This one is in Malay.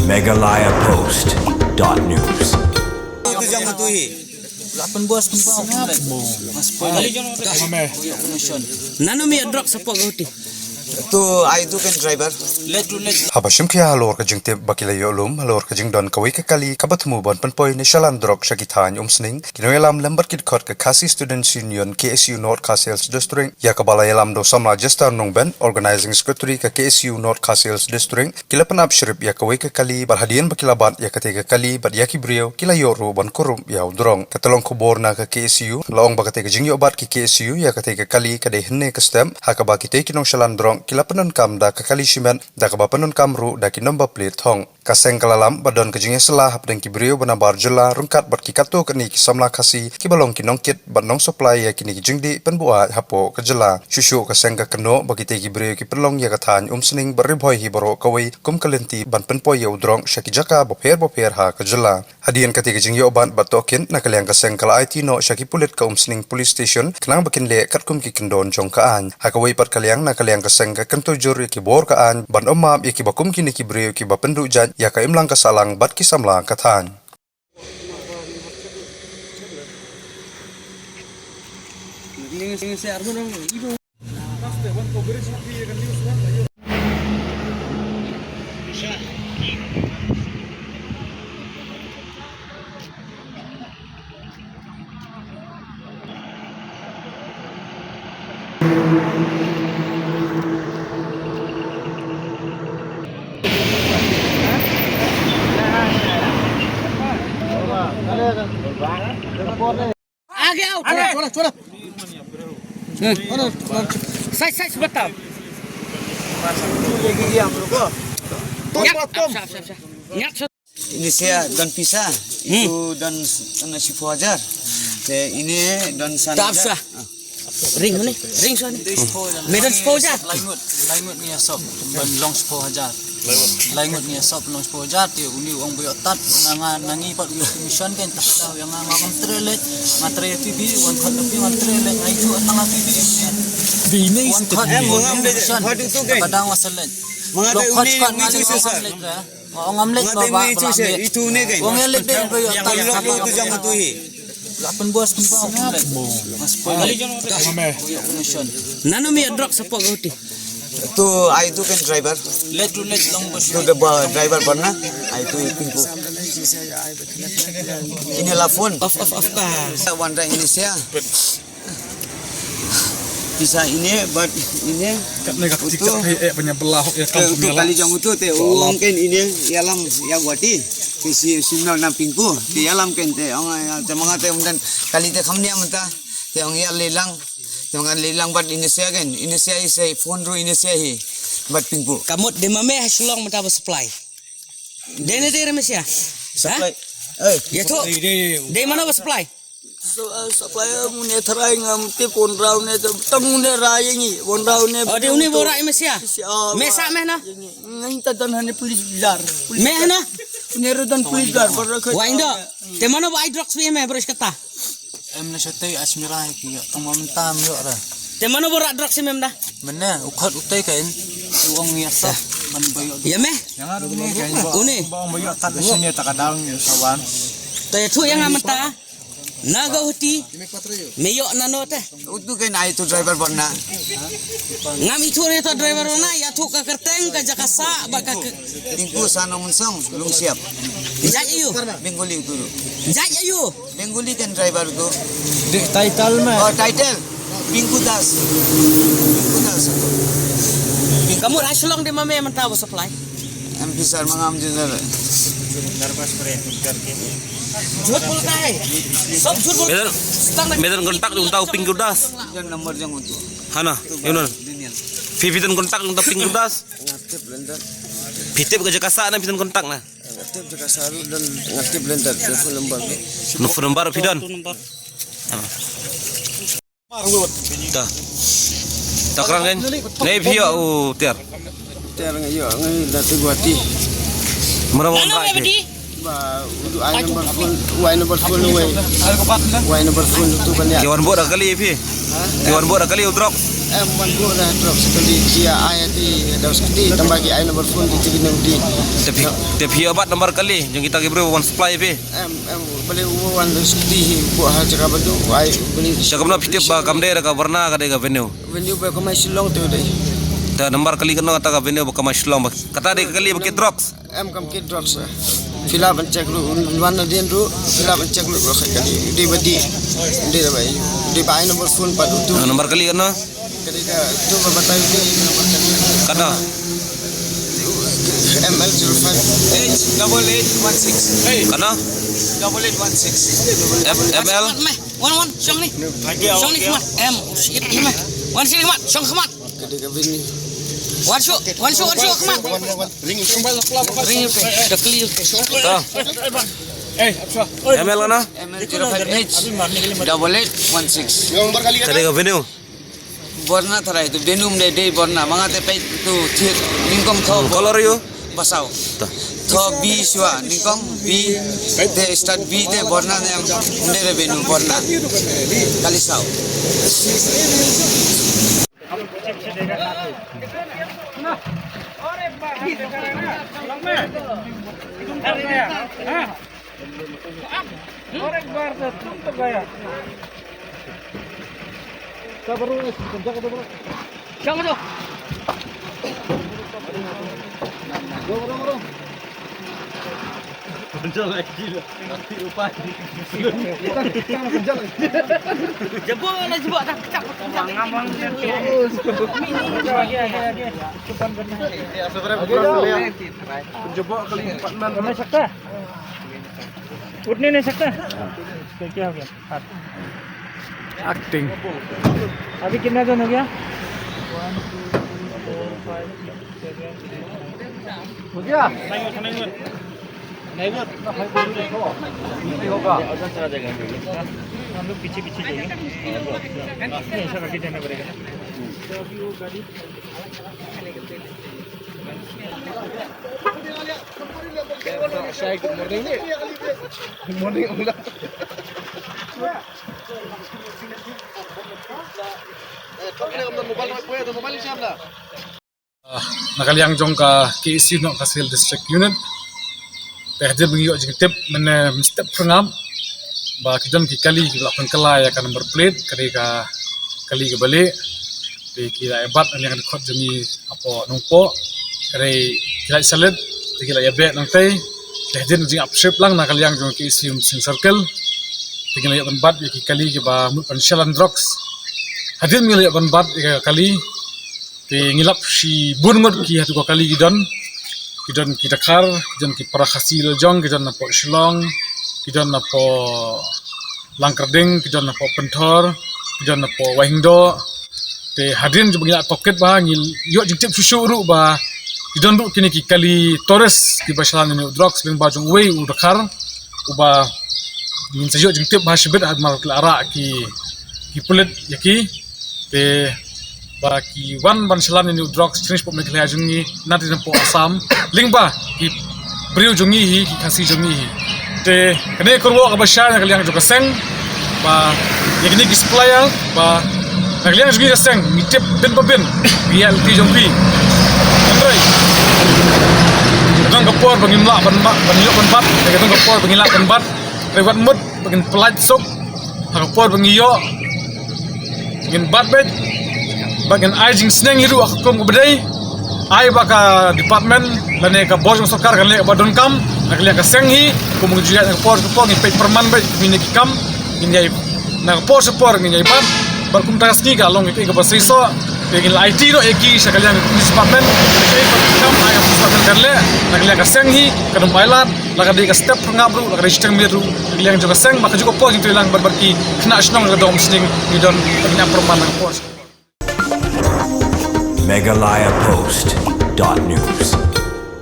megalayapost.news. Itu jangan tuhi. 18 kumpang mas poin nano mi drop sa pagoti Tu ai tu kan driver. let Habashim kia halor ka jingte bakila yolum halor ka jingdon kawai ka kali kabatmu bon panpoi ni shalan drok shakithan umsning kinoyalam lambar kit khot ka Khasi Students Union KSU North Khasils District ya ka balayalam do samla jester nongben organizing secretary ka KSU North Khasils District kila panab shrip ya kawai ka kali barhadian bakila bat ya ka tega kali bat ya ki brio kila yoru bon kurum ya udrong katalong kubor na ka KSU laong bakate ka jingyo bat ki KSU ya ka tega kali ka de hne ka stem ha ka bakite kinong shalan drong kila penun kam da kakali shimen da ka penun kamru da ki number plate thong kaseng kalalam badon ka jinge selah hapdeng ki brio bana barjula rungkat bat ki kato kani ki samla khasi ki balong ki nongkit bat nong supply ya kini ki jingdi penbua hapo ka jela shushu kaseng ka keno bagite ki brio ki penlong ya ka than umsning baribhoi hi baro kawai kum kalenti ban penpoi ya udrong shaki jaka boper ha ka jela hadian ka ti ki jingyo ban batokin na kalyang kaseng kala IT no shaki pulit ka umsning police station knang bakin le katkum ki kendon jong ka an hakawai pat kalyang na kalyang kaseng ka kanto jur ki bor ka an ban omam ki bakum kini ki brio ki bapendu jan ya ka imlang ka salang bat ki samlang ka than आगे आओ छोड़ा साइज बताओ Ini saya dan pisah. Itu dan sana si Fajar. Ini dan sana. ring so ni medan spoja Laingut ni asap ban long 10,000. Laingut ni asap long 10,000 ti uni wong boyo tat nangi pat mission kan tak tahu yang ngam trelet matre TV wan khat tapi matre le ai tu tanga TV bini wan khat Hot itu kan. padang wasalet Mga lo tayo khat uni khat ni ngali susah. ngamlet baba Itu ni kan. wong elet de boyo tat Itu jangan tuhi. 18 kumpang mas poin mission nano mi drop sa pagoti Tu ai tu kan driver. let long bos Tu the driver pernah. Ai tu pingku. Ini lah phone. off ka Wanda ini saya. Bisa ini but ini itu penyebelah ya untuk kali jang itu te mungkin ini yalam yang wati kisi simno na pingku di yalam kan te mga te kemudian kali te khamnya menta te ang ya lelang but ini saya kan ini saya isi phone ru ini saya hi but pingku kamot de mame haslong mata supply dene de remesia supply ya tu de mana supply supaya mune tharai ngam te pon raw ne tamu ne rayengi won raw ne oh de uni bora mesia mesa meh na ngai ta dan hane police bizar meh na nero dan police bizar barak waindo te mana ba drugs we meh beres kata em na shote asmira ki tamam tam yo ra te mana bora drugs meh da mena ukhat utai kain uang biasa man bayo ya meh yang aru ne kain uni bang bayo tat sini takadang sawan te tu yang amata naga huti meyo nano te itu kan ai tu driver pernah ngam itu re to driver na ya tu ka kerteng ka jakasa ba ka pingku sana munsang belum siap jayu Benggoli itu jayu Benggoli kan driver itu title me oh title Pingku das kamu haslong de mame mata supply am pisar mangam jenar jut pul kai sob jut pul Medan kontak yung tao ping kudas. dan nomor yang itu Hana, yun. Fifitan kontak yung tao ping kudas. ngatip blender Pitip ka jakasa na fitan kontak na. ngatip jaka saru dan ngatip blender telepon lembar Nufo number fidan. Ta. Takrang kan. Nei vio tiar. tiar ngayo ngai datu guati Marawang nano ka. bedi ba udu ay number phone way number phone itu kan ya Kiwan bo kali fi. Kiwan bo kali udrok. wan go dah drop sekali dia ayat di daus keti tambah ki ayat nomor phone di tigin di Te phi abat nomor kali jeng kita gebro one supply pe. boleh wan daus keti buat hal cakap tu ay beli Syakam na pitip ba kamde ka warna ka de ka venue. venue ba ko mai silong tu deh Ta nomor kali kena kata ka venue ba ka maslong ba. Kata de kali ba drugs. kam ki drops fila pencek lu wan dia ru fila pencek lu kali di badi di dah bayi di ayat nomor phone padu tu Nomor kali kena ketika tu berbatai di nomor kali kada. ML05 88816 Kana 8816 ML Wan, syang ni. Syang ni kemat. Sikit kemat. Wan sini kemat. Syang kemat. ketika venue Wan syuk kemat. Ring pe. Dah clear. ta. ML kana ML05H 8816 kade ka venue. Warna thara itu venue de warna mangate pe tu thir ningkom kho Color you. basau tho b shwa ningkom b de start b de warna ne de venue warna kali sau Syang tu. Jebol nak jebol tak kecap. उठने नहीं सकता क्या हो गया एक्टिंग अभी कितना जन हो गया हो गया नहीं होगा हम लोग पीछे पीछे जाएंगे नहीं ऐसा करके जाना पड़ेगा तो अभी वो गाड़ी nakaliang jong ka KSU no Kasil District Unit pehde bingyo jing tip men step prangam ba kidan ki kali ki la pangkala ya kan number plate kali ka kali ke balik pe ki la ebat yang khot jemi apo nungpo kare ki la salet ki la yabe nang tai pehde jing up shape lang nakaliang jong KSU sing circle ki la yaban bat ki kali ki ba mu panshalan drugs hadin mi la yaban bat kali pe ngilap si bunmut ki hatu ko kali gidan ki Dakar gidan ki para khasil jong gidan na po Shillong gidan na po Langkarding gidan na po Pentor gidan na po Wahingdo te hadin jo bangila pocket ba ngil yo jingtip susu ru ba gidan ru kini ki kali Torres ki basalan ni drugs ling ba jong way u Dakar u ba min sayo jingtip ba shibet ad mar klara ki pulit yaki te baki wan bansalan ni drugs change po mekhla jungi nati na po Assam lingba ki briu jungi hi ki khasi jungi hi te kane korwo ka basha na kaliang jo kaseng ba yegni ki supplier ba kaliang jungi kaseng ni tip ben pa ben BLT jongpi andrai kadang kapor bangimla ban ba banyo ban bat kadang kapor bangila ban bat rewat mut bagin pelat sok kapor bangiyo ngin bat bet bagian ajing seneng hiru aku kum bedai ai baka department lane ka bos sokar kan le badon kam nak le ka senghi kum juga nak por ni pe perman be mini kam ngai nak por support ngai ban bar kum tas ni ka long ke ka basri so begin IT ro eki sakalian department ke kam ai ka department kan le nak le ka senghi ka dum bailat la ka di ka step ngabru la ka register miru le juga seng maka juga por itu lang bar ki kena snong ka dom sning ni don punya perman nak por MegalayaPost.news